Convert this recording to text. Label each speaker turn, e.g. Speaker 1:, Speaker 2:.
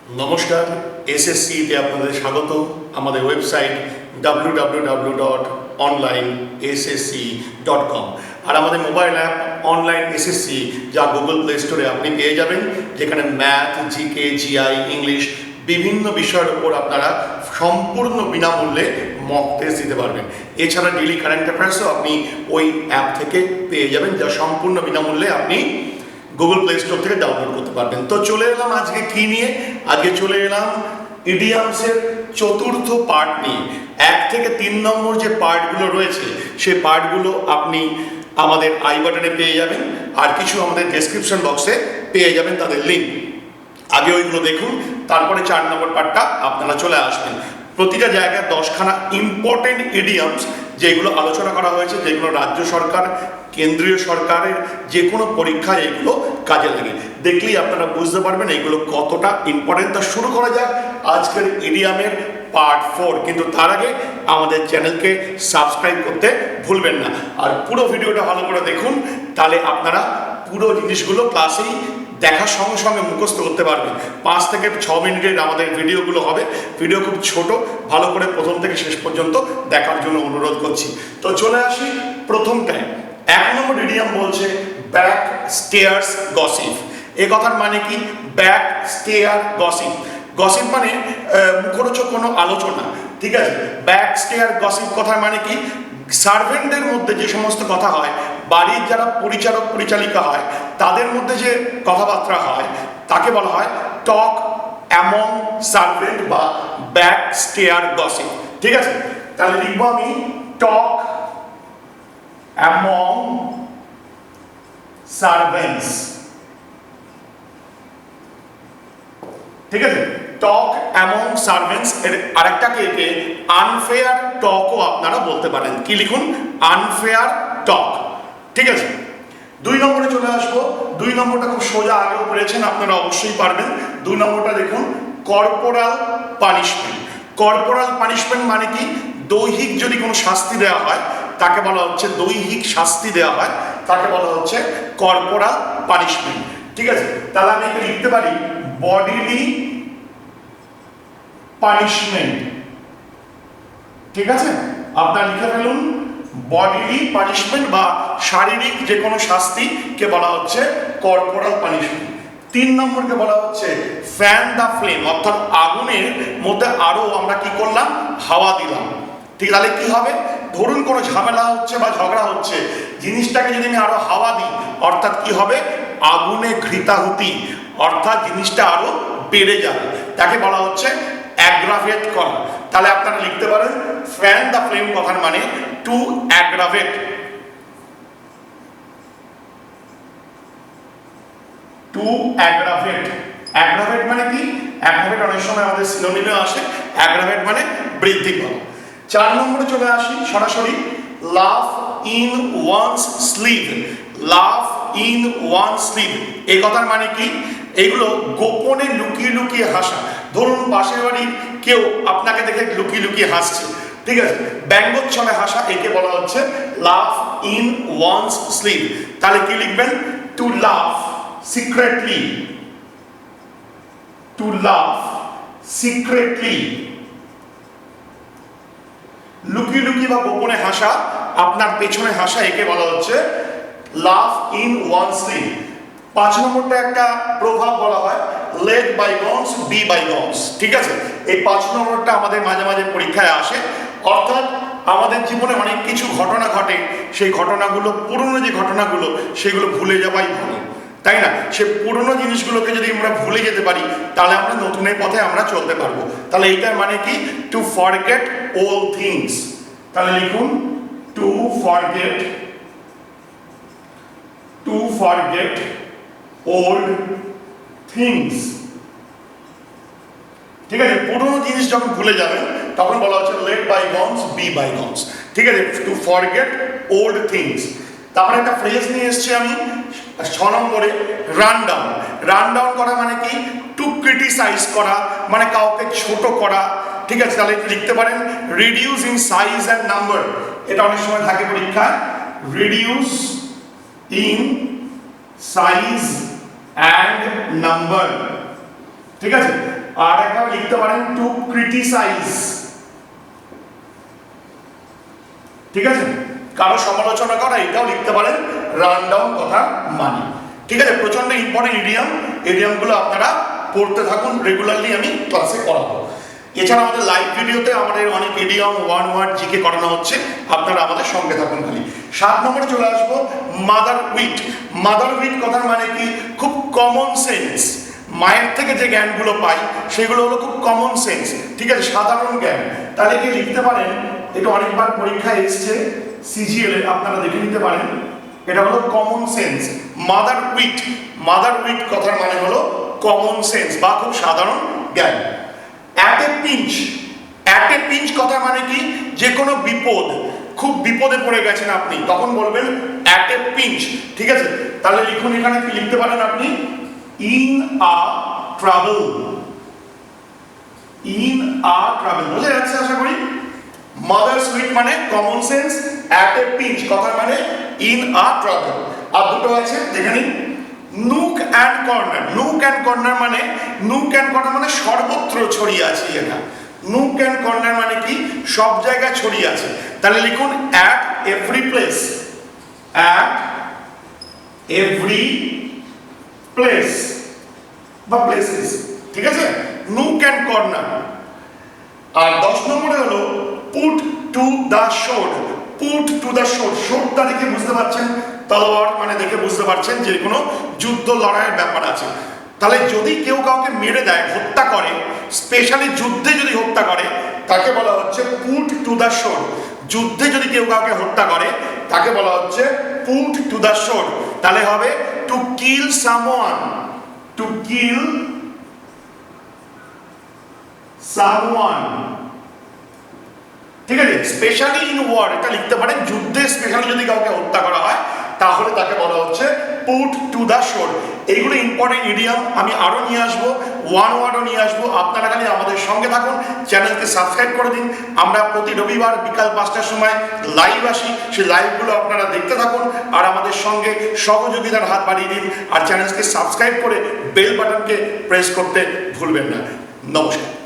Speaker 1: নমস্কার, এসএসসিতে আপনাদের স্বাগত। আমাদের ওয়েবসাইট www.onlinesssc.com আর আমাদের মোবাইল অ্যাপ অনলাইন এসএসসি, যা গুগল প্লে স্টোরে আপনি পেয়ে যাবেন, যেখানে ম্যাথ, জিকে, জিআই, ইংলিশ বিভিন্ন বিষয়ের উপর আপনারা সম্পূর্ণ বিনামূল্যে মক টেস্ট দিতে পারবেন। এছাড়া ডেইলি কারেন্ট অ্যাফেয়ার্সও আপনি ওই অ্যাপ থেকে পেয়ে যাবেন, যা সম্পূর্ণ বিনামূল্যে আপনি গুগল প্লে স্টোর থেকে ডাউনলোড করতে পারবেন। তো চলে এলাম আজকে কি নিয়ে? আজকে চলে এলাম ইডিয়ামসের চতুর্থ পার্ট নিয়ে। 1 থেকে 3 নম্বর যে পার্টগুলো রয়েছে, সেই পার্টগুলো আপনি আমাদের আই বাটনে পেয়ে যাবেন, আর কিছু আমাদের ডেসক্রিপশন বক্সে পেয়ে যাবেন তাদের লিঙ্ক। আগে ওইগুলো দেখুন, তারপরে 4 নম্বর পার্টটা আপনারা চলে আসবেন। প্রতিটা জায়গায় 10খানা ইম্পর্টেন্ট ইডিয়ামস যেগুলো আলোচনা করা হয়েছে, যেগুলো রাজ্য সরকার, কেন্দ্রীয় সরকারের যে কোনো পরীক্ষায় এগুলো কাজে লাগে। দেখলেই আপনারা বুঝতে পারবেন এগুলো কতটা ইম্পর্টেন্ট। তা শুরু করা যাক আজকের ইডিয়ামের পার্ট 4। কিন্তু তার আগে আমাদের চ্যানেলকে সাবস্ক্রাইব করতে ভুলবেন না, আর পুরো ভিডিওটা ভালো করে দেখুন, তাহলে আপনারা পুরো জিনিসগুলো ক্লাসেই দেখার সঙ্গে সঙ্গে মুখস্থ করতে পারবেন। 5 থেকে 6 মিনিটের আমাদের ভিডিওগুলো হবে। ভিডিও খুব ছোট, ভালো করে প্রথম থেকে শেষ পর্যন্ত দেখার জন্য অনুরোধ করছি। তো চলে আসি প্রথমটায়। 1 নম্বর ইডিয়াম বলছে ব্যাক স্টেয়ার্স গসিপ। এ কথার মানে কি? Back stair gossip. গসিপ মানে মুখরোচক কোনো আলোচনা, ঠিক আছে? ব্যাক স্টেয়ার গসিপ কথার মানে কি? সার্ভেন্টদের মধ্যে যে সমস্ত কথা হয়, বাড়ির যারা পরিচালক পরিচালিকা হয়, তাদের মধ্যে যে কথাবার্তা হয়, তাকে বলা হয় টক অ্যামং সার্ভেন্ট বা ব্যাক স্টেয়ার গসিপ। ঠিক আছে, তাহলে লিখবো আমি টক অ্যামং সার্ভেন্টস। ঠিক আছে, টক অ্যামং সার্ভেন্টস। এর আরেকটাকে একে আনফেয়ার টকও আপনারা বলতে পারেন। কি লিখুন? আনফেয়ার টক। ঠিক আছে, 2 নম্বরে চলে আসবো। 2 নম্বরটা খুব সোজা, আগেও পেরেছেন, আপনারা অবশ্যই পারবেন। 2 নম্বরটা দেখুন, কর্পোরাল পানিশমেন্ট। কর্পোরাল পানিশমেন্ট মানে কি? দৈহিক যদি কোনো শাস্তি দেওয়া হয়, তাকে বলা হচ্ছে দৈহিক শাস্তি দেওয়া হয়, তাকে বলা হচ্ছে কর্পোরাল পানিশমেন্ট। ঠিক আছে, তাহলে আমি একে লিখতে পারি বডিলি পানিশমেন্ট। ঠিক আছে, আপনারা লিখে ফেলুন বডিলি পানিশমেন্ট বা শারীরিক যে কোনো শাস্তিকে বলা হচ্ছে কর্পোরাল পানিশমেন্ট। 3 নম্বরকে বলা হচ্ছে ফ্যান দ্য ফ্লেম, অর্থাৎ আগুনের মধ্যে আরো আমরা কি করলাম? হাওয়া দিলাম। ঠিক, তাহলে কি হবে? ধরুন কোনো ঝামেলা হচ্ছে বা ঝগড়া হচ্ছে, জিনিসটাকে যদি আমি আরো হাওয়া দিই, অর্থাৎ কি হবে? আগুনে ঘৃতাহুতি, অর্থাৎ জিনিসটা আরো বেড়ে যাবে, তাকে বলা হচ্ছে অ্যাগ্রাভেট করা। তাহলে আপনারা লিখতে পারেন ফ্যান দ্য ফ্লেম কথার মানে to aggravate. To aggravate. Aggravate মানে কি? অ্যাগ্রাভেট অনেক সময় আমাদের সিনোনিমে আসে। অ্যাগ্রাভেট মানে বৃদ্ধি করা। 4 নম্বরে চলে আসি সরাসরি, লাফ ইন ওয়ানস স্লিভ। লাফ ইন ওয়ান স্লিভ, এই কথার মানে কি? এগুলো গোপনে লুকিয়ে লুকিয়ে হাসা। ধরুন পাশের বাড়ির কেউ আপনাকে দেখে লুকিয়ে লুকিয়ে হাসছে, ঠিক আছে, ব্যঙ্গোচ্ছলে হাসা, একে বলা হচ্ছে লাফ ইন ওয়ানস স্লিভ। তাহলে কি লিখবেন? টু লাফ সিক্রেটলি। টু লাফ সিক্রেটলি, লুকিয়ে লুকিয়ে বা গোপনে হাসা, আপনার পেছনে হাসা, একে বলা হচ্ছে লাফ ইন ওয়ান স্লিভ। 5 নম্বরটা একটা প্রভাব বলা হয়, লেট বাইগনস বি বাইগনস। ঠিক আছে, এই 5 নম্বরটা আমাদের মাঝে মাঝে পরীক্ষায় আসে। অর্থাৎ আমাদের জীবনে অনেক কিছু ঘটনা ঘটে, সেই ঘটনাগুলো, পুরনো যে ঘটনাগুলো, সেগুলো ভুলে যাওয়াই ভালো, তাই না? সে পুরনো জিনিসগুলোকে যদি আমরা ভুলে যেতে পারি, তাহলে আমরা নতুনের পথে আমরা চলতে পারবো। তাহলে এইটার মানে কি? Two forget old things. তাহলে লিখুন two forget, two forget old things. ঠিক আছে, পুরনো জিনিস যখন ভুলে যাবেন তখন বলা হচ্ছে লেট বাইগনস বি বাইগনস। ঠিক আছে, টু ফরগেট ওল্ড থিংস। তারপরে একটা ফ্রেজ নিয়ে এসেছি আমি 6 নম্বরে, রান ডাউন। রান ডাউন করা মানে কি? টু ক্রিটিসাইজ করা, মানে কাউকে ছোট করা। ঠিক আছে, তাহলে লিখতে পারেন reduce in size and number. এটা অনেক সময় থাকে পরীক্ষায়, reduce in size and number. ঠিক আছে, আর একটা লিখতে পারেন টু ক্রিটিসাইজ, ঠিক আছে, কারো সমালোচনা করা, এটাও লিখতে পারেন রান ডাউন কথা মানে, ঠিক আছে। প্রচন্ড ইম্পর্টেন্ট ইডিয়ামগুলো আপনারা পড়তে থাকুন, রেগুলারলি আমি ক্লাসে করাবো। এছাড়া আমাদের লাইভ ভিডিওতে আমাদের অনেক ইডিয়ম, ওয়ান ওয়ার্ড, জিকে করানো হচ্ছে, আপনারা আমাদের সঙ্গে থাকুন খালি। 7 নম্বরে চলে আসবো মাদার উইট। মাদার উইট কথার মানে কি? খুব কমন সেন্স, মায়ের থেকে যে জ্ঞানগুলো পাই সেগুলো হলো খুব কমন সেন্স, ঠিক আছে, সাধারণ জ্ঞান। তাহলে কি লিখতে পারেন, এটা অনেকবার পরীক্ষায় এসছে CGL এ, আপনারা দেখে নিতে পারেন, এটা হলো common sense. Mother wit, mother wit কথার মানে হলো কমন সেন্স বা খুব সাধারণ জ্ঞান। At a pinch, at a pinch কথা মানে কি? যে কোনো বিপদ, খুব বিপদে পড়ে গেছেন আপনি, তখন বলবেন অ্যাট এ পিঞ্চ, ঠিক আছে। তাহলে লিখুন, এখানে কি লিখতে পারেন আপনি? In a trouble, in a trouble, বুঝে যাচ্ছে আশা করি। মাদার সুইট মানে common sense, at a pinch কথার মানে ইন আ ট্রাবল। আর দুটো আছে দেখে নিন, nook and corner. Nook and corner মানে, নুক অ্যান্ড কর্নার মানে সর্বত্র ছড়িয়ে আছে এটা। নুক অ্যান্ড কর্নার মানে কি? সব জায়গায় ছড়িয়ে আছে। তাহলে লিখুন at every place, at every place বা প্লেসেস, ঠিক আছে, নুক অ্যান্ড কর্নার। আর 10 নম্বরে হলো put to the sword. Put to the sword, শোডটা দেখে বুঝতে পারছেন, তলোয়ার মানে দেখে বুঝতে পারছেন যে কোনো যুদ্ধ লড়াইয়ের ব্যাপার আছে। তাহলে যদি কেউ কাউকে মেরে দেয়, হত্যা করে, স্পেশালি যুদ্ধে যদি হত্যা করে, তাকে বলা হচ্ছে পুট টু দ্য শোড। যুদ্ধে যদি কেউ কাউকে হত্যা করে তাকে বলা হচ্ছে পুট টু দ্য শোড। তাহলে হবে to kill someone, to kill someone, ঠিক আছে। স্পেশালি ইন ওয়ার এটা লিখতে পারেন, যুদ্ধে স্পেশালি যদি কাউকে হত্যা করা হয় তাহলে তাকে বলা হচ্ছে পুট টু দ্য শোড। এইগুলো ইম্পর্টেন্ট ইডিয়াম, আমি আরো নিয়ে আসবো, ওয়ান ওয়ার্ডও নিয়ে আসবো। আপনারা খালি আমাদের সঙ্গে থাকুন, চ্যানেলকে সাবস্ক্রাইব করে দিন। আমরা প্রতি রবিবার বিকাল 5টার সময় লাইভ আসি, সেই লাইভগুলো আপনারা দেখতে থাকুন আর আমাদের সঙ্গে সহযোগিতার হাত বাড়িয়ে দিন। আর চ্যানেলকে সাবস্ক্রাইব করে বেল বাটনকে প্রেস করতে ভুলবেন না। নমস্কার।